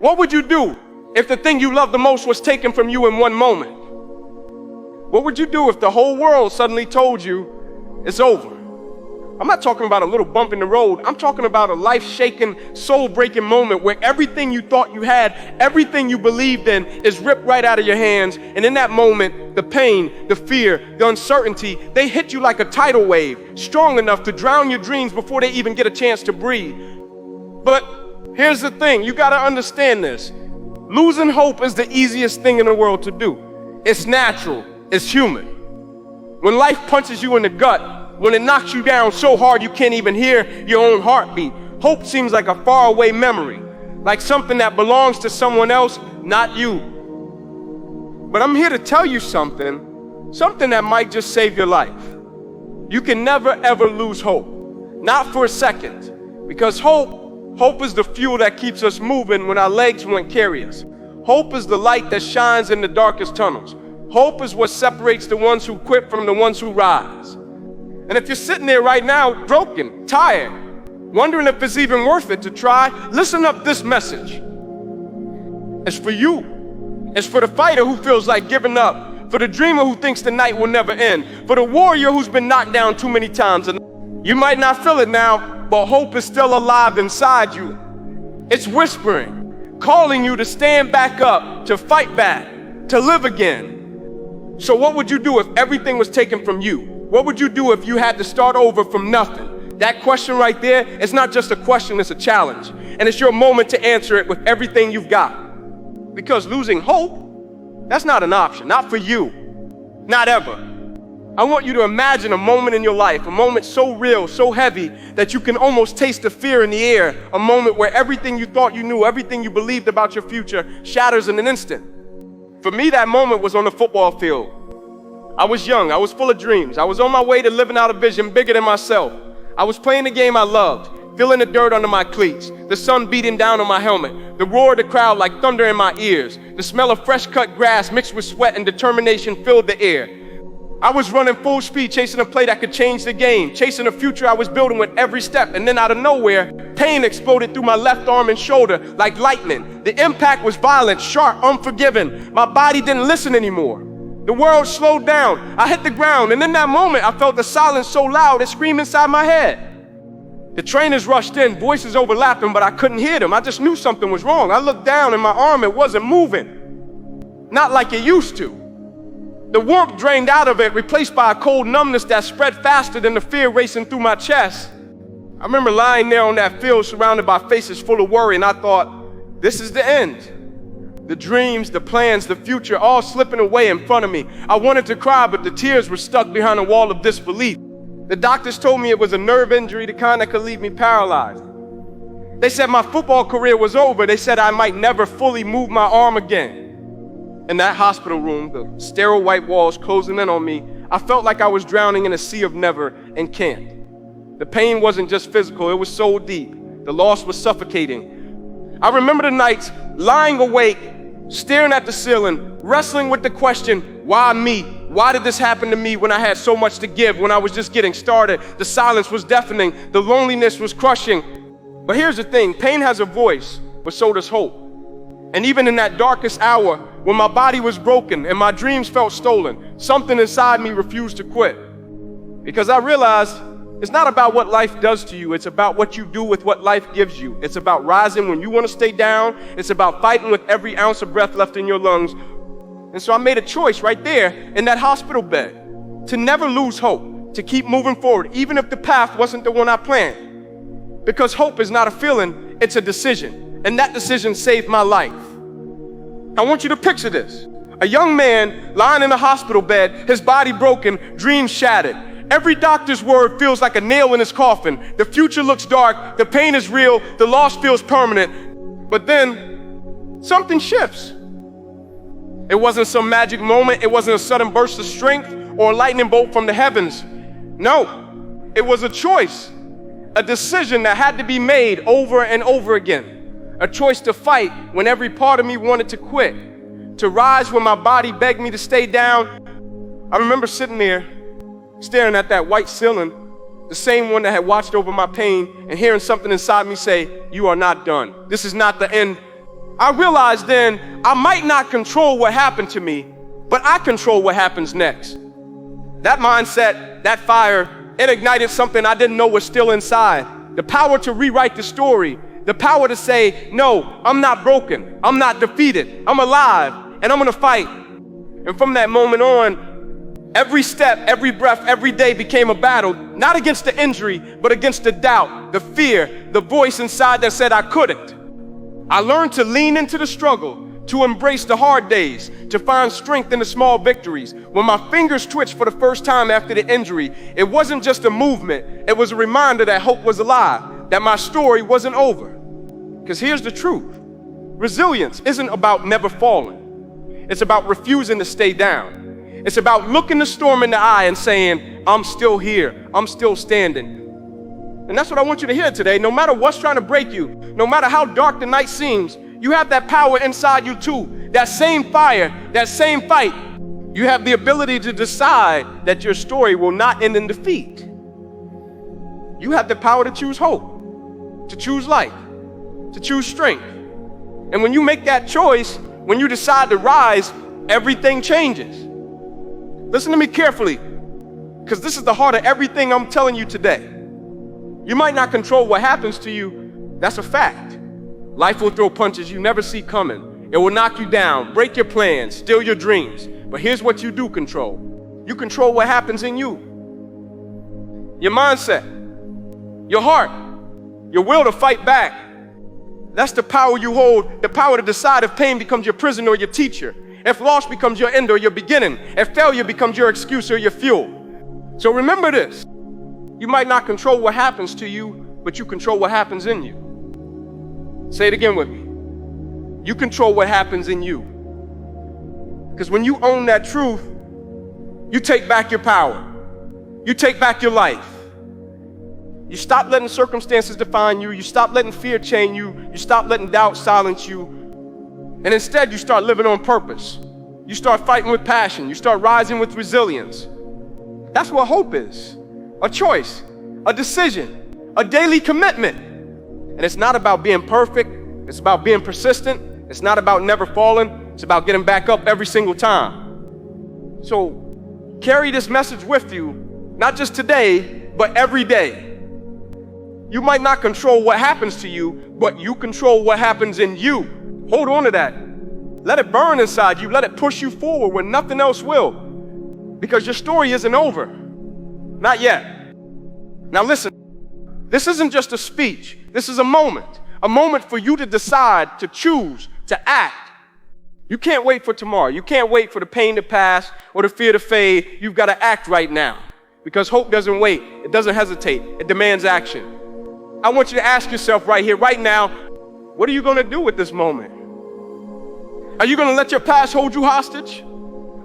What would you do if the thing you love the most was taken from you in one moment? What would you do if the whole world suddenly told you it's over? I'm not talking about a little bump in the road. I'm talking about a life-shaking, soul-breaking moment where everything you thought you had, everything you believed in is ripped right out of your hands. And in that moment, the pain, the fear, the uncertainty, they hit you like a tidal wave, strong enough to drown your dreams before they even get a chance to breathe. But here's the thing, you gotta understand this. Losing hope is the easiest thing in the world to do. It's natural, it's human. When life punches you in the gut, when it knocks you down so hard you can't even hear your own heartbeat, hope seems like a faraway memory, like something that belongs to someone else, not you. But I'm here to tell you something that might just save your life. You can never ever lose hope, not for a second, because hope is the fuel that keeps us moving when our legs won't carry us. Hope is the light that shines in the darkest tunnels. Hope is what separates the ones who quit from the ones who rise. And if you're sitting there right now, broken, tired, wondering if it's even worth it to try, listen up this message. It's for you. It's for the fighter who feels like giving up, for the dreamer who thinks the night will never end, for the warrior who's been knocked down too many times. And you might not feel it now, but hope is still alive inside you. It's whispering, calling you to stand back up, to fight back, to live again. So what would you do if everything was taken from you? What would you do if you had to start over from nothing? That question right there, it's not just a question, it's a challenge. And it's your moment to answer it with everything you've got. Because losing hope, that's not an option, not for you, not ever. I want you to imagine a moment in your life, a moment so real, so heavy, that you can almost taste the fear in the air, a moment where everything you thought you knew, everything you believed about your future shatters in an instant. For me, that moment was on the football field. I was young, I was full of dreams. I was on my way to living out a vision bigger than myself. I was playing the game I loved, feeling the dirt under my cleats, the sun beating down on my helmet, the roar of the crowd like thunder in my ears, the smell of fresh cut grass mixed with sweat and determination filled the air. I was running full speed, chasing a play that could change the game, chasing a future I was building with every step, and then out of nowhere, pain exploded through my left arm and shoulder like lightning. The impact was violent, sharp, unforgiving. My body didn't listen anymore. The world slowed down. I hit the ground, and in that moment, I felt the silence so loud it screamed inside my head. The trainers rushed in, voices overlapping, but I couldn't hear them. I just knew something was wrong. I looked down, and my arm, it wasn't moving. Not like it used to. The warmth drained out of it, replaced by a cold numbness that spread faster than the fear racing through my chest. I remember lying there on that field surrounded by faces full of worry, and I thought, this is the end. The dreams, the plans, the future, all slipping away in front of me. I wanted to cry, but the tears were stuck behind a wall of disbelief. The doctors told me it was a nerve injury, the kind that could leave me paralyzed. They said my football career was over. They said I might never fully move my arm again. In that hospital room, the sterile white walls closing in on me, I felt like I was drowning in a sea of never and can't. The pain wasn't just physical, it was so deep. The loss was suffocating. I remember the nights lying awake, staring at the ceiling, wrestling with the question, why me? Why did this happen to me when I had so much to give, when I was just getting started? The silence was deafening, the loneliness was crushing. But here's the thing, pain has a voice, but so does hope. And even in that darkest hour, when my body was broken and my dreams felt stolen, something inside me refused to quit. Because I realized it's not about what life does to you, it's about what you do with what life gives you. It's about rising when you want to stay down. It's about fighting with every ounce of breath left in your lungs. And so I made a choice right there in that hospital bed to never lose hope, to keep moving forward, even if the path wasn't the one I planned. Because hope is not a feeling, it's a decision. And that decision saved my life. I want you to picture this. A young man lying in a hospital bed, his body broken, dreams shattered. Every doctor's word feels like a nail in his coffin. The future looks dark, the pain is real, the loss feels permanent. But then, something shifts. It wasn't some magic moment, it wasn't a sudden burst of strength or a lightning bolt from the heavens. No, it was a choice, a decision that had to be made over and over again. A choice to fight when every part of me wanted to quit, to rise when my body begged me to stay down. I remember sitting there, staring at that white ceiling, the same one that had watched over my pain, and hearing something inside me say, you are not done. This is not the end. I realized then I might not control what happened to me, but I control what happens next. That mindset, that fire, it ignited something I didn't know was still inside. The power to rewrite the story, the power to say, no, I'm not broken, I'm not defeated, I'm alive, and I'm gonna fight. And from that moment on, every step, every breath, every day became a battle, not against the injury, but against the doubt, the fear, the voice inside that said I couldn't. I learned to lean into the struggle, to embrace the hard days, to find strength in the small victories. When my fingers twitched for the first time after the injury, it wasn't just a movement, it was a reminder that hope was alive, that my story wasn't over. Because here's the truth. Resilience isn't about never falling. It's about refusing to stay down. It's about looking the storm in the eye and saying, I'm still here, I'm still standing. And that's what I want you to hear today. No matter what's trying to break you, no matter how dark the night seems, you have that power inside you too. That same fire, that same fight. You have the ability to decide that your story will not end in defeat. You have the power to choose hope, to choose life, to choose strength. And when you make that choice, when you decide to rise, everything changes. Listen to me carefully, because this is the heart of everything I'm telling you today. You might not control what happens to you. That's a fact. Life will throw punches you never see coming. It will knock you down, break your plans, steal your dreams. But here's what you do control. You control what happens in you. Your mindset, your heart, your will to fight back. That's the power you hold, the power to decide if pain becomes your prison or your teacher, if loss becomes your end or your beginning, if failure becomes your excuse or your fuel. So remember this. You might not control what happens to you, but you control what happens in you. Say it again with me. You control what happens in you. Because when you own that truth, you take back your power. You take back your life. You stop letting circumstances define you. You stop letting fear chain you. You stop letting doubt silence you. And instead, you start living on purpose. You start fighting with passion. You start rising with resilience. That's what hope is. A choice, a decision, a daily commitment. And it's not about being perfect. It's about being persistent. It's not about never falling. It's about getting back up every single time. So carry this message with you, not just today, but every day. You might not control what happens to you, but you control what happens in you. Hold on to that. Let it burn inside you. Let it push you forward when nothing else will. Because your story isn't over. Not yet. Now listen, this isn't just a speech. This is a moment for you to decide, to choose, to act. You can't wait for tomorrow. You can't wait for the pain to pass or the fear to fade. You've got to act right now, because hope doesn't wait. It doesn't hesitate. It demands action. I want you to ask yourself right here, right now, what are you going to do with this moment? Are you going to let your past hold you hostage?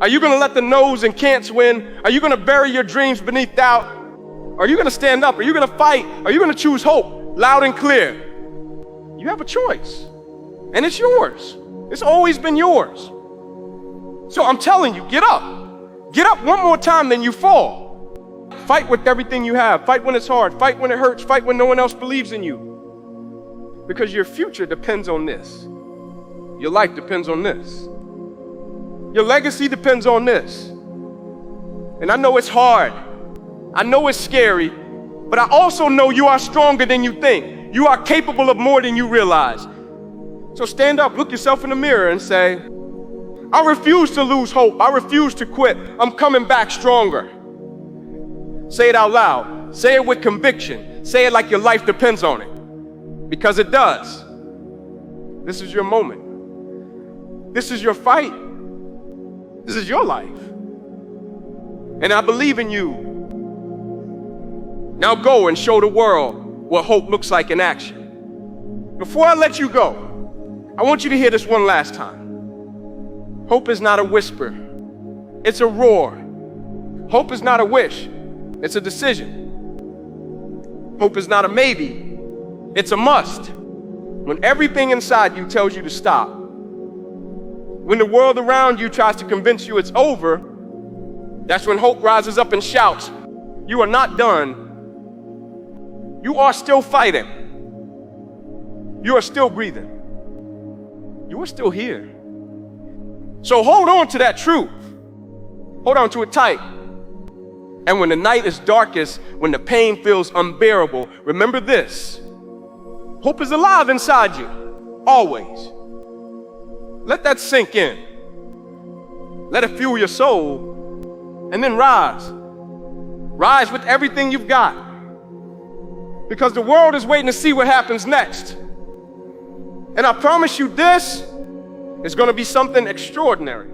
Are you going to let the no's and can'ts win? Are you going to bury your dreams beneath doubt? Are you going to stand up? Are you going to fight? Are you going to choose hope loud and clear? You have a choice, and it's yours. It's always been yours. So I'm telling you, get up. Get up one more time, then you fall. Fight with everything you have. Fight when it's hard. Fight when it hurts. Fight when no one else believes in you. Because your future depends on this. Your life depends on this. Your legacy depends on this. And I know it's hard. I know it's scary, but I also know you are stronger than you think. You are capable of more than you realize. So stand up, look yourself in the mirror and say, I refuse to lose hope. I refuse to quit. I'm coming back stronger. Say it out loud. Say it with conviction. Say it like your life depends on it. Because it does. This is your moment. This is your fight. This is your life. And I believe in you. Now go and show the world what hope looks like in action. Before I let you go, I want you to hear this one last time. Hope is not a whisper. It's a roar. Hope is not a wish. It's a decision. Hope is not a maybe. It's a must. When everything inside you tells you to stop, when the world around you tries to convince you it's over, that's when hope rises up and shouts, you are not done. You are still fighting. You are still breathing. you are still here. So hold on to that truth. Hold on to it tight. And when the night is darkest, when the pain feels unbearable, remember this: hope is alive inside you, always. Let that sink in. Let it fuel your soul, and then rise. Rise with everything you've got. Because the world is waiting to see what happens next. And I promise you this is going to be something extraordinary.